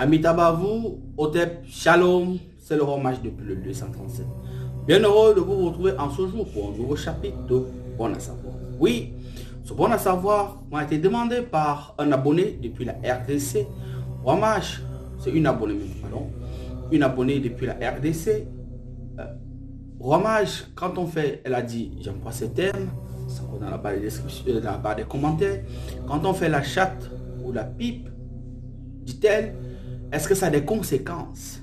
Amitabha, Otep, Shalom, c'est le hommage depuis le 237. Bien heureux de vous retrouver en ce jour pour un nouveau chapitre de Bon à savoir. Oui, ce Bon à savoir m'a été demandé par un abonné depuis la RDC. Hommage, c'est une abonnée, pardon, une abonnée depuis la RDC. Hommage, quand on fait, elle a dit, j'emploie ce terme, ça dans la barre des descriptions, dans la barre des commentaires. Quand on fait la chatte ou la pipe, dit-elle, est-ce que ça a des conséquences?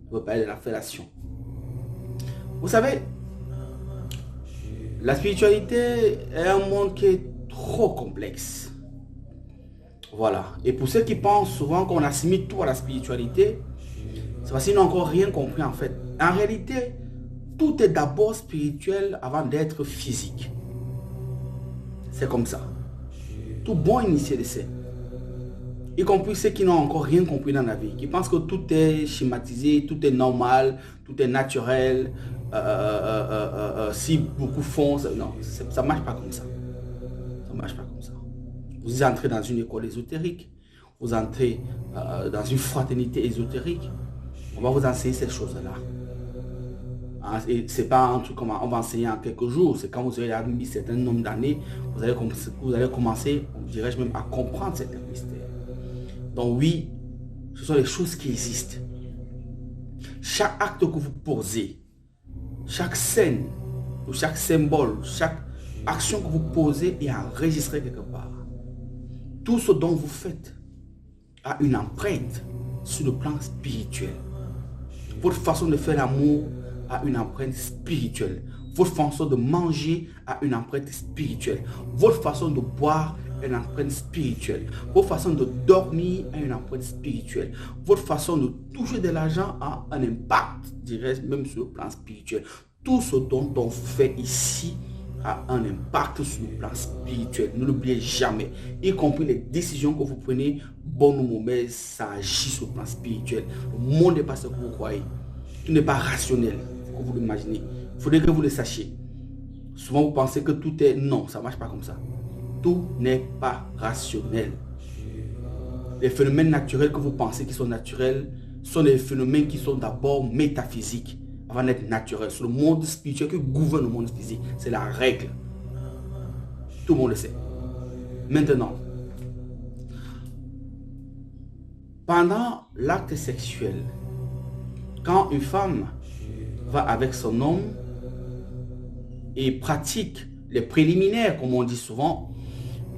On va parler de la fellation. Vous savez, la spiritualité est un monde qui est trop complexe. Voilà. Et pour ceux qui pensent souvent qu'on assimile tout à la spiritualité, c'est parce qu'ils n'ont encore rien compris en fait. En réalité, tout est d'abord spirituel avant d'être physique. C'est comme ça. Tout bon initié de ça. Y compris ceux qui n'ont encore rien compris dans la vie, qui pensent que tout est schématisé, tout est normal, tout est naturel. Si beaucoup font, non, ça ne marche pas comme ça. Ça ne marche pas comme ça. Vous entrez dans une école ésotérique, vous entrez dans une fraternité ésotérique, on va vous enseigner ces choses-là. Et c'est pas un truc comme on va enseigner en quelques jours, c'est quand vous aurez mis un certain nombre d'années, vous allez commencer, dirais-je même, à comprendre certains mystères. Donc oui, ce sont les choses qui existent. Chaque acte que vous posez, chaque scène, ou chaque symbole, chaque action que vous posez est enregistrée quelque part. Tout ce dont vous faites a une empreinte sur le plan spirituel. Votre façon de faire l'amour a une empreinte spirituelle. Votre façon de manger a une empreinte spirituelle. Votre façon de boire a une empreinte spirituelle. Votre façon de dormir a une empreinte spirituelle. Votre façon de toucher de l'argent a un impact direct même sur le plan spirituel. Tout ce dont on fait ici a un impact sur le plan spirituel. Ne l'oubliez jamais. Y compris les décisions que vous prenez, bonnes ou mauvaises, ça agit sur le plan spirituel. Le monde n'est pas ce que vous croyez. Tout n'est pas rationnel. Il faut que vous l'imaginez. Il faudrait que vous le sachiez. Souvent vous pensez que tout est... Non, ça ne marche pas comme ça. Tout n'est pas rationnel. Les phénomènes naturels que vous pensez qui sont naturels sont des phénomènes qui sont d'abord métaphysiques avant d'être naturels. C'est le monde spirituel qui gouverne le monde physique. C'est la règle. Tout le monde le sait. Maintenant, pendant l'acte sexuel, quand une femme va avec son homme et pratique les préliminaires, comme on dit souvent,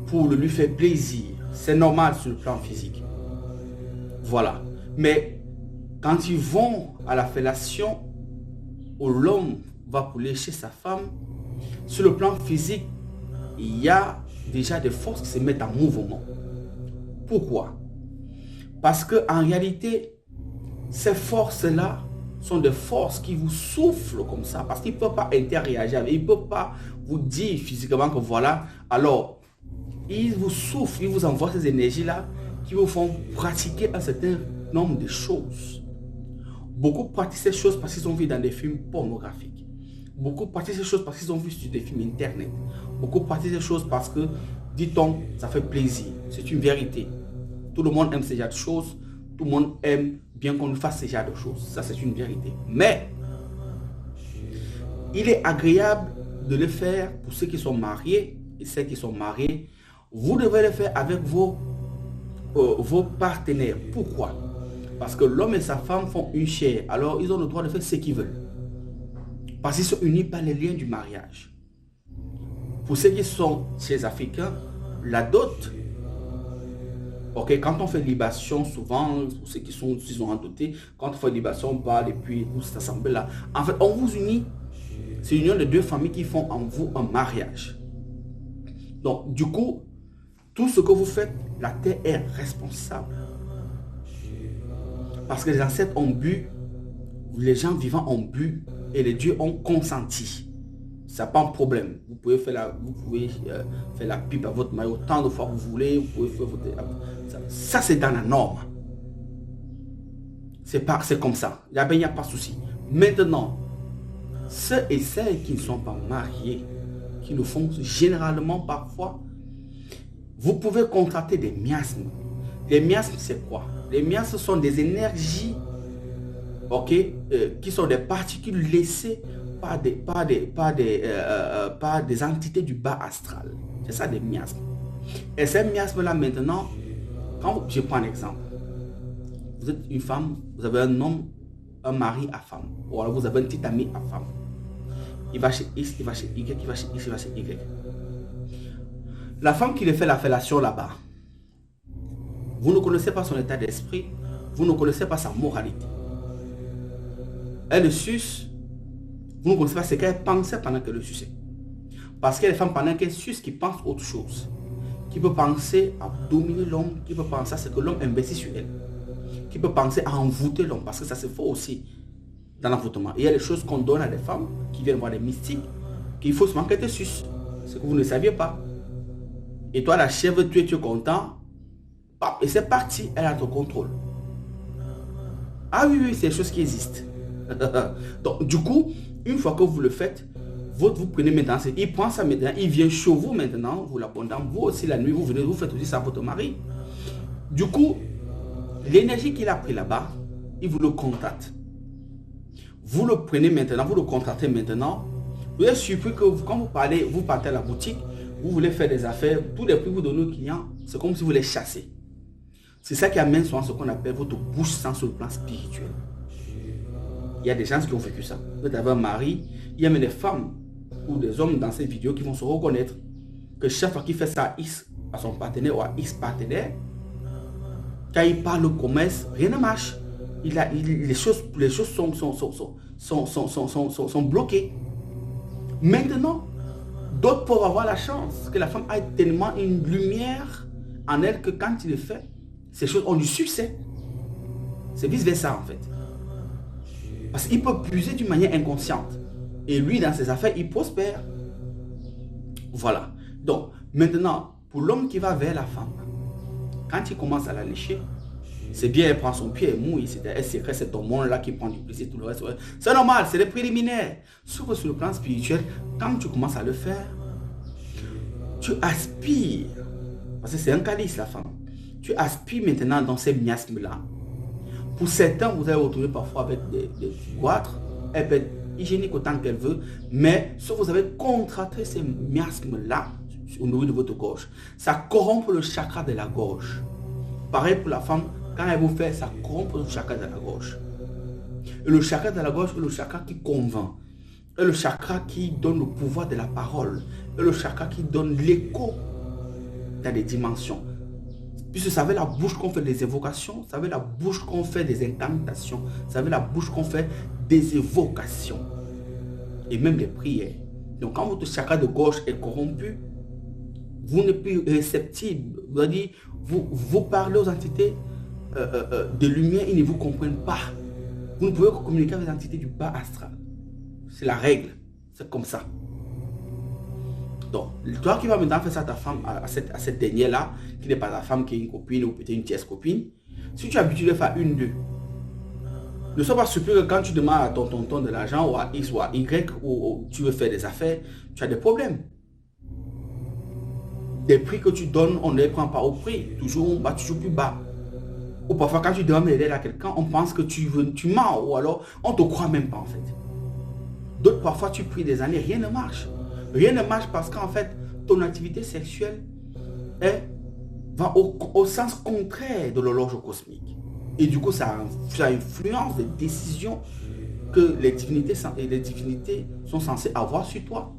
pour lui faire plaisir, c'est normal sur le plan physique. Voilà. Mais quand ils vont à la fellation, où l'homme va pour lécher sa femme, sur le plan physique, il y a déjà des forces qui se mettent en mouvement. Pourquoi? Parce qu'en réalité, ces forces-là sont des forces qui vous soufflent comme ça, parce qu'ils ne peuvent pas interréagir, ils ne peuvent pas vous dire physiquement que voilà, alors ils vous soufflent, ils vous envoient ces énergies-là qui vous font pratiquer un certain nombre de choses. Beaucoup pratiquent ces choses parce qu'ils ont vu dans des films pornographiques. Beaucoup pratiquent ces choses parce qu'ils ont vu sur des films internet. Beaucoup pratiquent ces choses parce que, dit-on, ça fait plaisir. C'est une vérité. Tout le monde aime ce genre de choses. Tout le monde aime bien qu'on fasse ce genre de choses. Ça, c'est une vérité. Mais, il est agréable de le faire pour ceux qui sont mariés et ceux qui sont mariés. Vous devez le faire avec vos partenaires. Pourquoi? Parce que l'homme et sa femme font une chair. Alors, ils ont le droit de faire ce qu'ils veulent. Parce qu'ils sont unis par les liens du mariage. Pour ceux qui sont chez les Africains, la dot, ok, quand on fait libation, souvent, pour ceux qui sont endottés, quand on fait libation, on parle et puis tout cette assemblée-là. En fait, on vous unit. C'est l'union de deux familles qui font en vous un mariage. Donc, du coup, tout ce que vous faites, la terre est responsable. Parce que les ancêtres ont bu, les gens vivants ont bu et les dieux ont consenti. Ça n'a pas un problème. Vous pouvez faire la pipe à votre mari autant de fois que vous voulez. Vous pouvez faire votre... Ça c'est dans la norme. C'est comme ça. Il n'y a pas de souci. Maintenant, ceux et celles qui ne sont pas mariés, qui le font généralement parfois, vous pouvez contracter des miasmes. Les miasmes, c'est quoi? Les miasmes sont des énergies, ok, qui sont des particules laissées par des entités du bas astral. C'est ça des miasmes. Et ces miasmes-là, maintenant, quand je prends un exemple, vous êtes une femme, vous avez un homme, un mari à femme, ou alors vous avez un petit ami à femme. Il va chez X, il va chez Y, il va chez X, il va chez Y. La femme qui lui fait la fellation là-bas, vous ne connaissez pas son état d'esprit, vous ne connaissez pas sa moralité. Elle le suce, vous ne connaissez pas ce qu'elle pensait pendant qu'elle le suçait. Parce qu'il y a des femmes pendant qu'elles sucent qui pensent autre chose. Qui peut penser à dominer l'homme, qui peut penser à ce que l'homme investit sur elle. Qui peut penser à envoûter l'homme, parce que ça se fait aussi dans l'envoûtement. Il y a des choses qu'on donne à des femmes qui viennent voir des mystiques, qu'il faut seulement qu'elles te sucent. Ce que vous ne saviez pas. Et toi, la chèvre, tu es content. Et c'est parti, elle a ton contrôle. Ah oui, oui, c'est des choses qui existent. Donc, du coup, une fois que vous le faites, vous prenez maintenant, il prend ça maintenant, il vient chez vous maintenant, vous l'abondez, vous aussi la nuit, vous venez, vous faites aussi ça à votre mari. Du coup, l'énergie qu'il a pris là-bas, il vous le contacte. Vous le prenez maintenant, vous le contractez maintenant. Vous êtes surpris que quand vous parlez, vous partez à la boutique, vous voulez faire des affaires, tous les prix que vous donnez aux clients, c'est comme si vous les chassez. C'est ça qui amène souvent ce qu'on appelle votre bouche sans sur le plan spirituel. Il y a des gens qui ont vécu ça. Vous avez un mari, il y a même des femmes ou des hommes dans ces vidéos qui vont se reconnaître que chaque fois qu'il fait ça à son partenaire ou à X partenaire, quand il parle au commerce, rien ne marche. Les choses sont bloquées. Maintenant, d'autres peuvent avoir la chance que la femme ait tellement une lumière en elle que quand il le fait, ces choses ont du succès. C'est vice-versa en fait. Parce qu'il peut puiser d'une manière inconsciente. Et lui, dans ses affaires, il prospère. Voilà. Donc, maintenant, pour l'homme qui va vers la femme, quand il commence à la lécher, c'est bien, elle prend son pied, elle mouille, c'est ton monde-là qui prend du plaisir, tout le reste. C'est normal, c'est les préliminaires. Sauf sur le plan spirituel, quand tu commences à le faire, tu aspires, parce que c'est un calice, la femme. Tu aspires maintenant dans ces miasmes-là. Pour certains, vous allez retrouver parfois avec des goitres. Elle peut être hygiénique autant qu'elle veut, mais si vous avez contracté ces miasmes-là au niveau de votre gorge, ça corrompt le chakra de la gorge. Pareil pour la femme, quand elle vous fait, ça corrompt le chakra de la gorge. Et le chakra de la gorge est le chakra qui convainc. Et le chakra qui donne le pouvoir de la parole. Et le chakra qui donne l'écho dans des dimensions. Puisque ça veut la bouche qu'on fait des évocations, ça veut la bouche qu'on fait des incantations, ça veut la bouche qu'on fait des évocations. Et même des prières. Donc quand votre chakra de gorge est corrompu, vous n'êtes plus réceptible. Vous parlez aux entités de lumière, ils ne vous comprennent pas. Vous ne pouvez que communiquer avec les entités du bas astral. C'est la règle. C'est comme ça. Donc, toi qui vas maintenant faire ça à ta femme, à cette dernière-là, qui n'est pas ta femme, qui est une copine ou peut-être une tierce copine, si tu es habitué de faire une, deux, ne sois pas surpris que quand tu demandes à ton tonton de l'argent ou à X ou à Y ou tu veux faire des affaires, tu as des problèmes. Des prix que tu donnes, on ne les prend pas au prix. Toujours, on va toujours plus bas. Ou parfois, quand tu demandes l'aide à quelqu'un, on pense que tu mens ou alors on ne te croit même pas en fait. D'autres, parfois, tu pries des années, rien ne marche. Rien ne marche parce qu'en fait, ton activité sexuelle va au sens contraire de l'horloge cosmique. Et du coup, ça influence les décisions que les divinités sont censées avoir sur toi.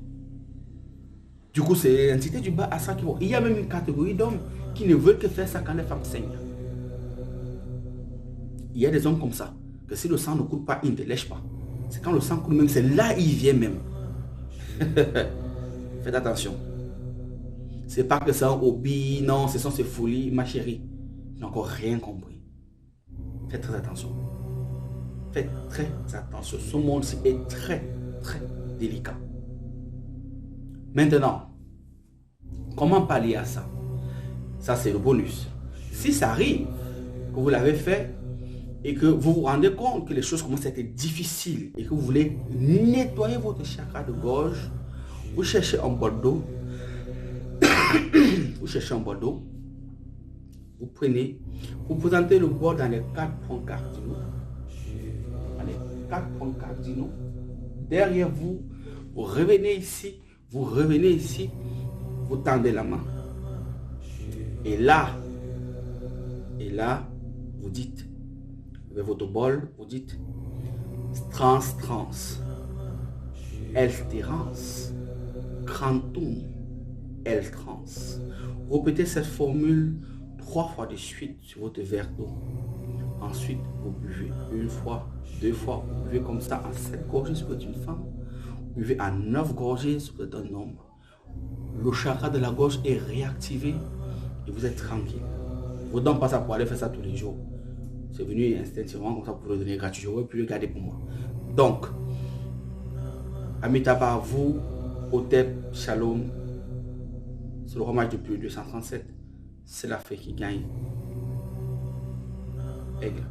Du coup, c'est l'entité du bas astral qui vont. Il y a même une catégorie d'hommes qui ne veulent que faire ça quand les femmes saignent. Il y a des hommes comme ça, que si le sang ne coule pas, ils ne te lèchent pas. C'est quand le sang coule même, c'est là il vient même. Faites attention. C'est pas que c'est un hobby, non, ce sont ces folies, ma chérie. Je n'ai encore rien compris. Faites très attention. Faites très attention. Ce monde-ci est très, très délicat. Maintenant, comment pallier à ça? Ça, c'est le bonus. Si ça arrive, que vous l'avez fait, et que vous vous rendez compte que les choses commencent à être difficiles, et que vous voulez nettoyer votre chakra de gorge, vous cherchez un bol d'eau, vous Vous prenez, vous présentez le bol dans les 4 points cardinaux. Dans les 4 points cardinaux. Derrière vous, vous revenez ici, vous tendez la main. Et là, vous dites, avec votre bol, vous dites trans, altérance, quantum, trans. Répétez cette formule 3 fois de suite sur votre verre d'eau. Ensuite, vous buvez 1 fois, 2 fois, vous buvez comme ça en 7 gorgées si vous êtes une femme, vous buvez en 9 gorgées si vous êtes un homme. Le chakra de la gorge est réactivé et vous êtes tranquille. Vous ne donnez pas ça pour aller faire ça tous les jours. C'est venu instinctivement comme ça pour le donner gratuit. J'aurais pu le garder pour moi. Donc, Amitabha, vous, Hotep, Shalom, c'est le hommage depuis 237. C'est la fée qui gagne. Aigle.